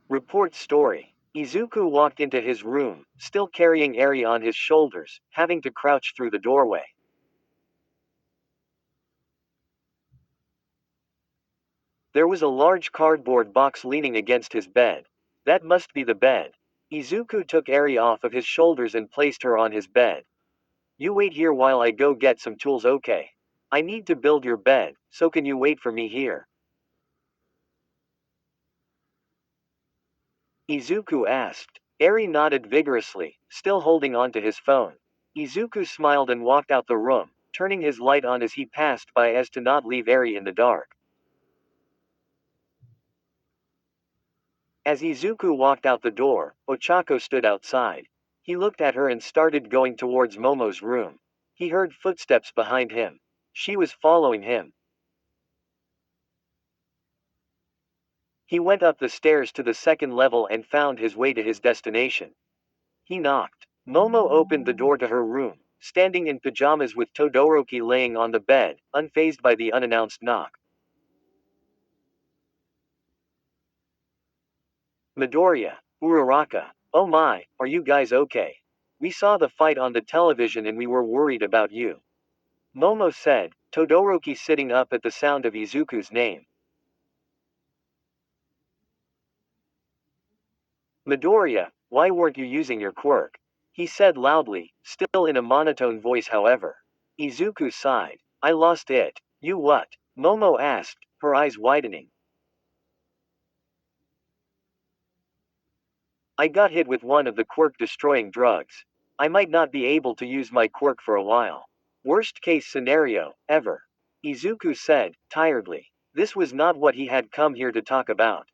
Report story. Izuku walked into his room, still carrying Eri on his shoulders, having to crouch through the doorway. There was a large cardboard box leaning against his bed. That must be the bed. Izuku took Eri off of his shoulders and placed her on his bed. You wait here while I go get some tools, okay? I need to build your bed, so can you wait for me here? Izuku asked. Eri nodded vigorously, still holding on to his phone. Izuku smiled and walked out the room, turning his light on as he passed by as to not leave Eri in the dark. As Izuku walked out the door, Ochako stood outside. He looked at her and started going towards Momo's room. He heard footsteps behind him. She was following him. He went up the stairs to the second level and found his way to his destination. He knocked. Momo opened the door to her room, standing in pajamas with Todoroki laying on the bed, unfazed by the unannounced knock. Midoriya, Uraraka, oh my, are you guys okay? We saw the fight on the television and we were worried about you. Momo said, Todoroki sitting up at the sound of Izuku's name. Midoriya, why weren't you using your quirk? He said loudly, still in a monotone voice however. Izuku sighed. I lost it. You what? Momo asked, her eyes widening. I got hit with one of the quirk-destroying drugs. I might not be able to use my quirk for a while. Worst case scenario, ever. Izuku said, tiredly. This was not what he had come here to talk about.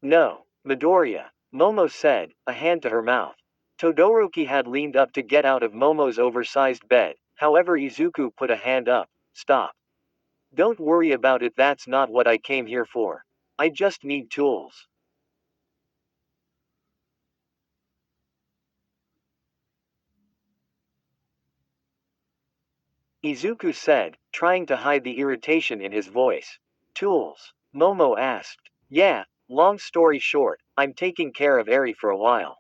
No, Midoriya, Momo said, a hand to her mouth. Todoroki had leaned up to get out of Momo's oversized bed, however Izuku put a hand up. Stop. Don't worry about it, that's not what I came here for. I just need tools. Izuku said, trying to hide the irritation in his voice. Tools? Momo asked. Yeah, long story short, I'm taking care of Eri for a while.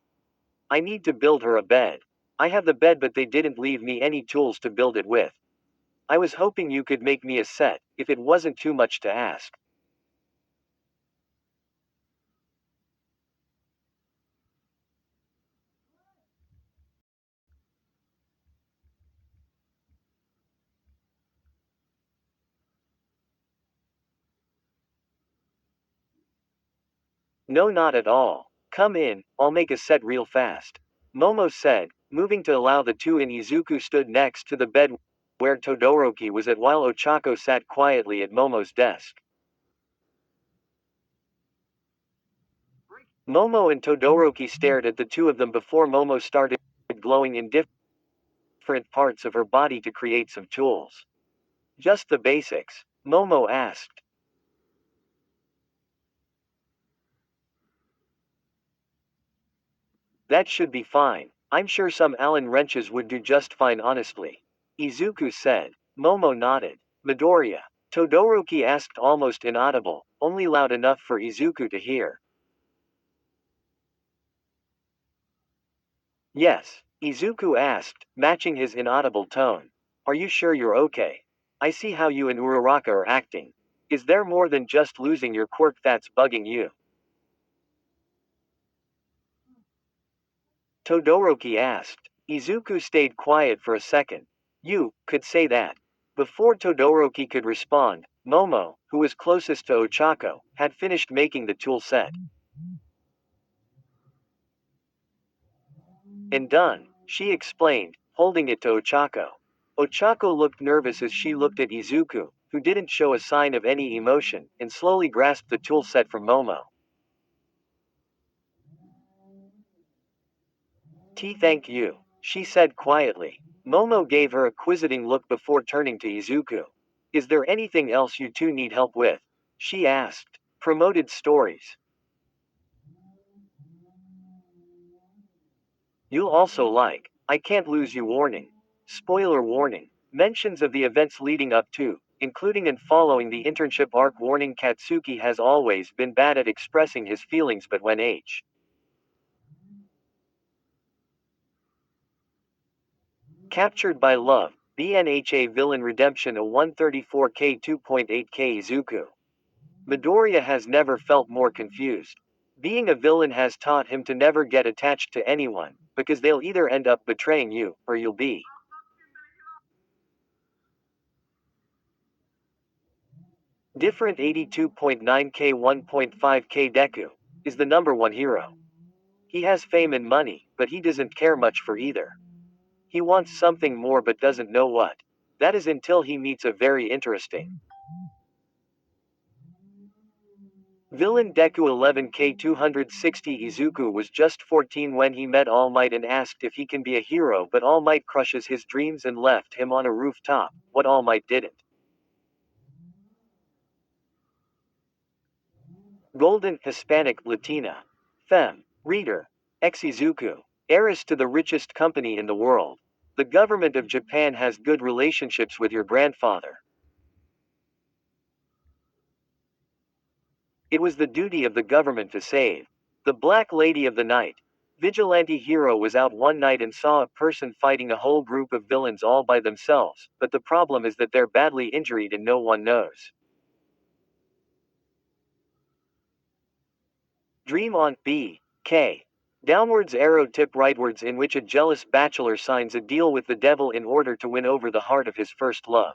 I need to build her a bed. I have the bed but they didn't leave me any tools to build it with. I was hoping you could make me a set, if it wasn't too much to ask. No, not at all. Come in, I'll make a set real fast. Momo said, moving to allow the two in. Izuku stood next to the bed where Todoroki was at while Ochako sat quietly at Momo's desk. Momo and Todoroki stared at the two of them before Momo started glowing in different parts of her body to create some tools. Just the basics? Momo asked. That should be fine. I'm sure some Allen wrenches would do just fine honestly. Izuku said. Momo nodded. Midoriya. Todoroki asked almost inaudible, only loud enough for Izuku to hear. Yes, Izuku asked, matching his inaudible tone. Are you sure you're okay? I see how you and Uraraka are acting. Is there more than just losing your quirk that's bugging you? Todoroki asked. Izuku stayed quiet for a second. You could say that. Before Todoroki could respond, Momo, who was closest to Ochako, had finished making the tool set. And done, she explained, holding it to Ochako. Ochako looked nervous as she looked at Izuku, who didn't show a sign of any emotion, and slowly grasped the tool set from Momo. Thank you, she said quietly. Momo gave her a quizzing look before turning to Izuku. Is there anything else you two need help with? She asked. Promoted stories. You'll also like. I can't lose you warning. Spoiler warning. Mentions of the events leading up to including and following the internship arc. Warning: Katsuki has always been bad at expressing his feelings, but when captured by love, BNHA villain redemption. A 134K 2.8K Izuku. Midoriya has never felt more confused. Being a villain has taught him to never get attached to anyone, because they'll either end up betraying you, or you'll be different. 82.9K 1.5K Deku is the number one hero. He has fame and money, but he doesn't care much for either. He wants something more but doesn't know what. That is until he meets a very interesting villain. Deku 11K 260. Izuku was just 14 when he met All Might and asked if he can be a hero, but All Might crushes his dreams and left him on a rooftop. What All Might didn't. Golden, Hispanic, Latina. Femme. Reader. Ex-Izuku. Heiress to the richest company in the world. The government of Japan has good relationships with your grandfather. It was the duty of the government to save the Black Lady of the Night. Vigilante hero was out one night and saw a person fighting a whole group of villains all by themselves, but the problem is that they're badly injured and no one knows. Dream on B. K. Downwards arrow tip rightwards, in which a jealous bachelor signs a deal with the devil in order to win over the heart of his first love.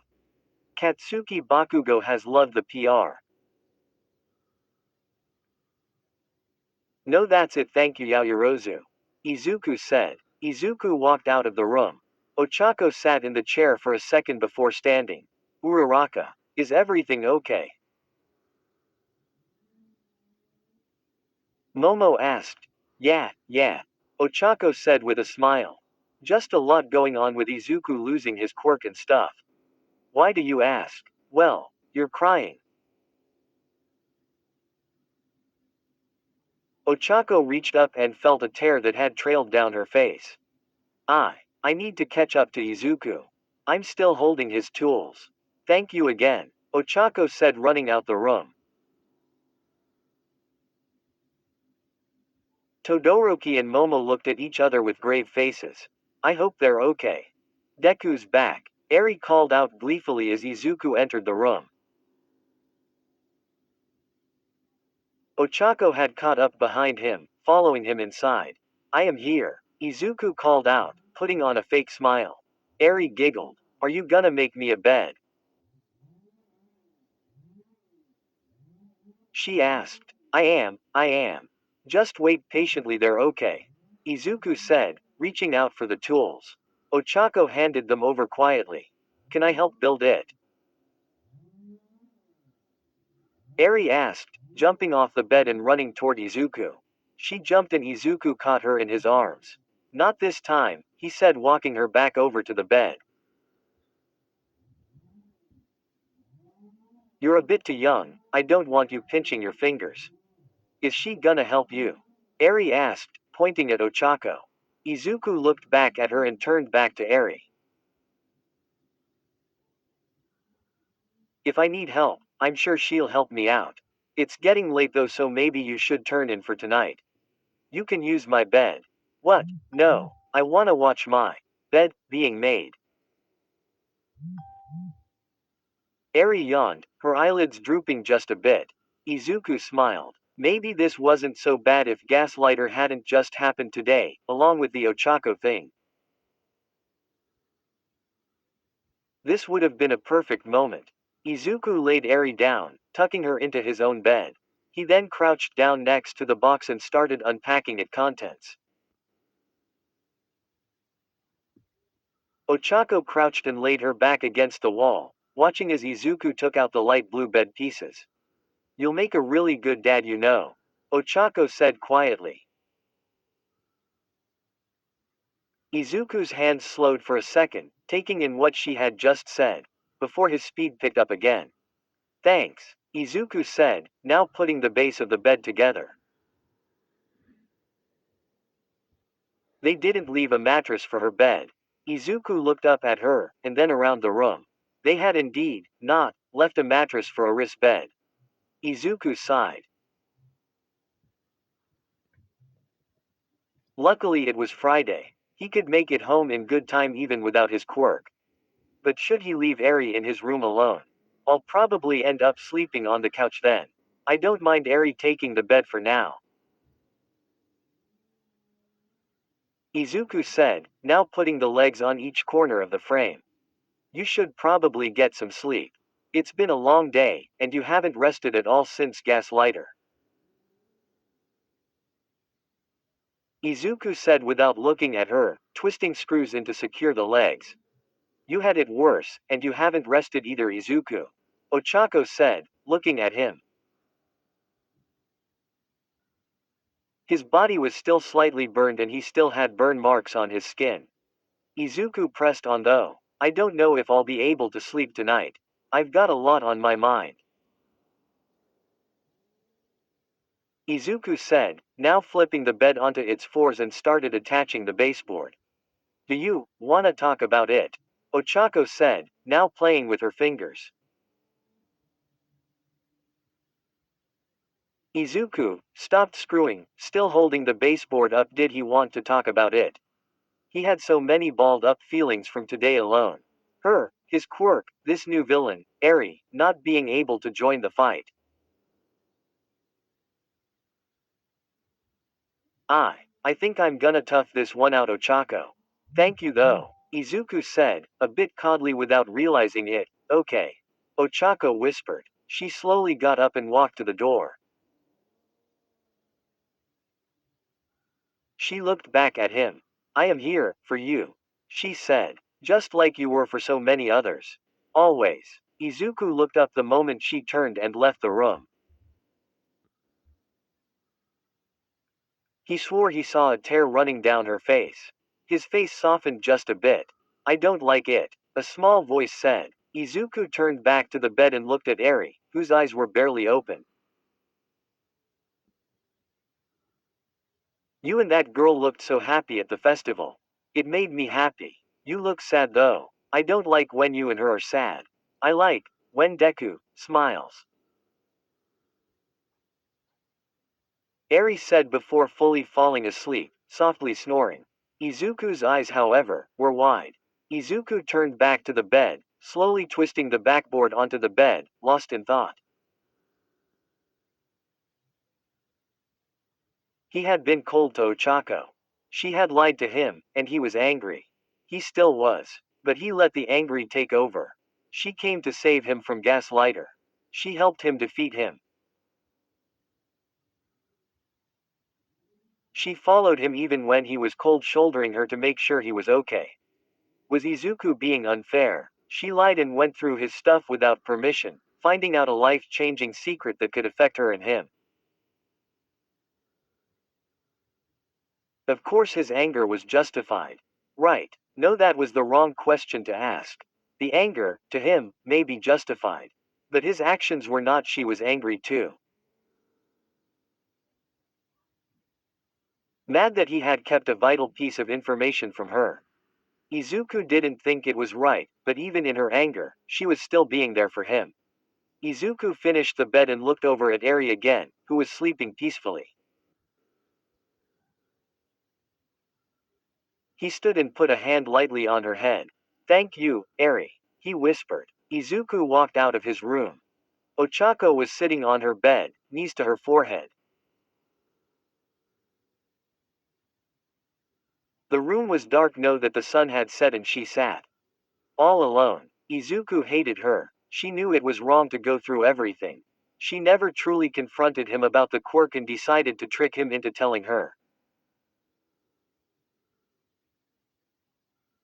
Katsuki Bakugo has loved the PR. No, that's it, thank you Yaoyorozu. Izuku said. Izuku walked out of the room. Ochako sat in the chair for a second before standing. Uraraka. Is everything okay? Momo asked. Yeah. Ochako said with a smile. Just a lot going on with Izuku losing his quirk and stuff. Why do you ask? Well, you're crying. Ochako reached up and felt a tear that had trailed down her face. I need to catch up to Izuku. I'm still holding his tools. Thank you again, Ochako said, running out the room. Todoroki and Momo looked at each other with grave faces. I hope they're okay. Deku's back, Eri called out gleefully as Izuku entered the room. Ochako had caught up behind him, following him inside. I am here, Izuku called out, putting on a fake smile. Eri giggled. Are you gonna make me a bed? She asked. I am. Just wait patiently, they're okay. Izuku said, reaching out for the tools. Ochako handed them over quietly. Can I help build it? Eri asked, jumping off the bed and running toward Izuku. She jumped and Izuku caught her in his arms. Not this time, he said, walking her back over to the bed. You're a bit too young, I don't want you pinching your fingers. Is she gonna help you? Eri asked, pointing at Ochako. Izuku looked back at her and turned back to Eri. If I need help, I'm sure she'll help me out. It's getting late though, so maybe you should turn in for tonight. You can use my bed. What? No, I wanna watch my bed being made. Eri yawned, her eyelids drooping just a bit. Izuku smiled. Maybe this wasn't so bad if Gaslighter hadn't just happened today, along with the Ochako thing. This would have been a perfect moment. Izuku laid Eri down, tucking her into his own bed. He then crouched down next to the box and started unpacking its contents. Ochako crouched and laid her back against the wall, watching as Izuku took out the light blue bed pieces. You'll make a really good dad, you know, Ochako said quietly. Izuku's hands slowed for a second, taking in what she had just said, before his speed picked up again. Thanks, Izuku said, now putting the base of the bed together. They didn't leave a mattress for her bed. Izuku looked up at her, and then around the room. They had indeed not left a mattress for a wrist bed. Izuku sighed. Luckily it was Friday. He could make it home in good time even without his quirk. But should he leave Eri in his room alone? I'll probably end up sleeping on the couch then. I don't mind Eri taking the bed for now. Izuku said, now putting the legs on each corner of the frame. You should probably get some sleep. It's been a long day, and you haven't rested at all since Gaslighter. Izuku said without looking at her, twisting screws in to secure the legs. You had it worse, and you haven't rested either, Izuku. Ochako said, looking at him. His body was still slightly burned and he still had burn marks on his skin. Izuku pressed on though. I don't know if I'll be able to sleep tonight. I've got a lot on my mind. Izuku said, now flipping the bed onto its fours and started attaching the baseboard. Do you wanna talk about it? Ochako said, now playing with her fingers. Izuku stopped screwing, still holding the baseboard up. Did he want to talk about it? He had so many balled up feelings from today alone. Her, his quirk, this new villain, Eri, not being able to join the fight. I think I'm gonna tough this one out, Ochako. Thank you though, Izuku said, a bit coldly without realizing it. Okay. Ochako whispered. She slowly got up and walked to the door. She looked back at him. I am here, for you. She said. Just like you were for so many others. Always. Izuku looked up the moment she turned and left the room. He swore he saw a tear running down her face. His face softened just a bit. I don't like it, a small voice said. Izuku turned back to the bed and looked at Eri, whose eyes were barely open. You and that girl looked so happy at the festival. It made me happy. You look sad though. I don't like when you and her are sad. I like when Deku smiles. Eri said before fully falling asleep, softly snoring. Izuku's eyes, however, were wide. Izuku turned back to the bed, slowly twisting the backboard onto the bed, lost in thought. He had been cold to Ochako. She had lied to him, and he was angry. He still was. But he let the angry take over. She came to save him from Gaslighter. She helped him defeat him. She followed him even when he was cold shouldering her to make sure he was okay. Was Izuku being unfair? She lied and went through his stuff without permission, finding out a life-changing secret that could affect her and him. Of course his anger was justified. Right. No, that was the wrong question to ask. The anger, to him, may be justified. But his actions were not. She was angry too. Mad that he had kept a vital piece of information from her. Izuku didn't think it was right, but even in her anger, she was still being there for him. Izuku finished the bed and looked over at Eri again, who was sleeping peacefully. He stood and put a hand lightly on her head. Thank you, Eri, he whispered. Izuku walked out of his room. Ochako was sitting on her bed, knees to her forehead. The room was dark, now that the sun had set, and she sat all alone. Izuku hated her. She knew it was wrong to go through everything. She never truly confronted him about the quirk and decided to trick him into telling her.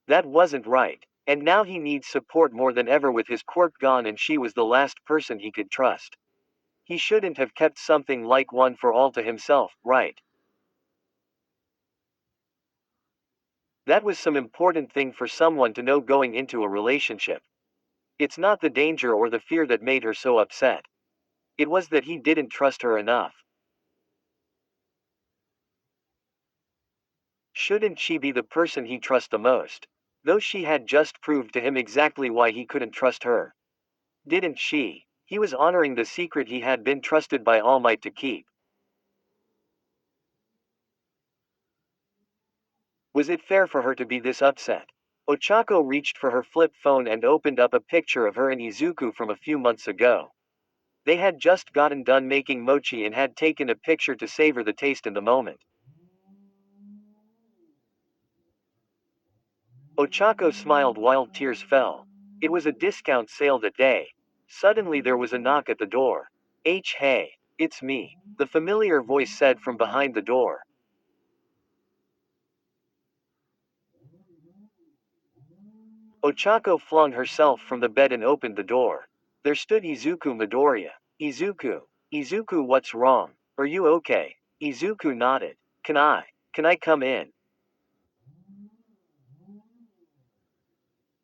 That wasn't right. And now he needs support more than ever with his quirk gone, and she was the last person he could trust. He shouldn't have kept something like one for all to himself, right? That was some important thing for someone to know going into a relationship. It's not the danger or the fear that made her so upset. It was that he didn't trust her enough. Shouldn't she be the person he trusts the most? Though she had just proved to him exactly why he couldn't trust her. Didn't she? He was honoring the secret he had been trusted by All Might to keep. Was it fair for her to be this upset? Ochako reached for her flip phone and opened up a picture of her and Izuku from a few months ago. They had just gotten done making mochi and had taken a picture to savor the taste in the moment. Ochako smiled while tears fell. It was a discount sale that day. Suddenly there was a knock at the door. Hey, it's me, the familiar voice said from behind the door. Ochako flung herself from the bed and opened the door. There stood Izuku Midoriya. Izuku, what's wrong? Are you okay? Izuku nodded. Can I come in?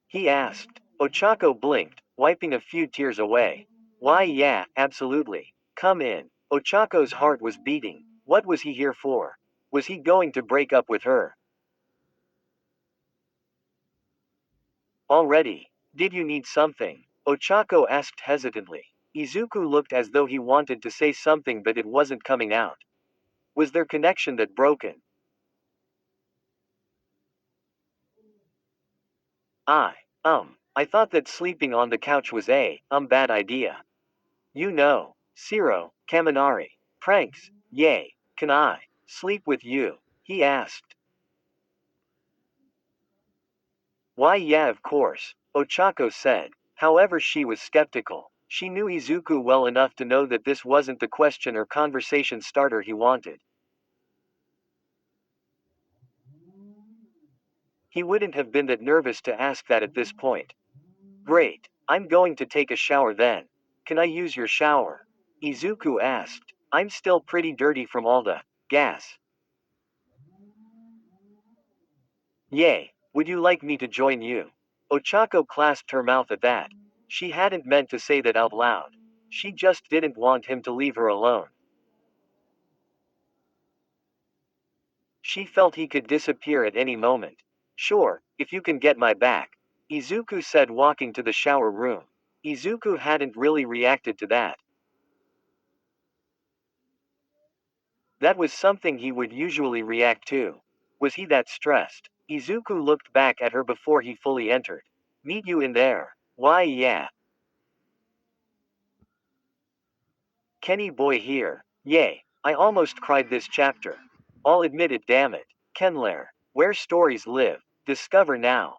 He asked. Ochako blinked, wiping a few tears away. Why, yeah, absolutely. Come in. Ochako's heart was beating. What was he here for? Was he going to break up with her? Already? Did you need something? Ochako asked hesitantly. Izuku looked as though he wanted to say something but it wasn't coming out. Was their connection that broken? I thought that sleeping on the couch was a bad idea. Kaminari. Pranks. Yay. Can I sleep with you? He asked. Why, yeah, of course, Ochako said. However, she was skeptical. She knew Izuku well enough to know that this wasn't the question or conversation starter he wanted. He wouldn't have been that nervous to ask that at this point. Great. I'm going to take a shower then. Can I use your shower? Izuku asked. I'm still pretty dirty from all the gas. Yay. Would you like me to join you? Ochako clasped her mouth at that. She hadn't meant to say that out loud. She just didn't want him to leave her alone. She felt he could disappear at any moment. Sure, if you can get my back. Izuku said, walking to the shower room. Izuku hadn't really reacted to that. That was something he would usually react to. Was he that stressed? Izuku looked back at her before he fully entered. Meet you in there. Why, yeah. Kenny boy here. Yay. I almost cried this chapter. I'll admit it, damn it. Kenlair. Where stories live. Discover now.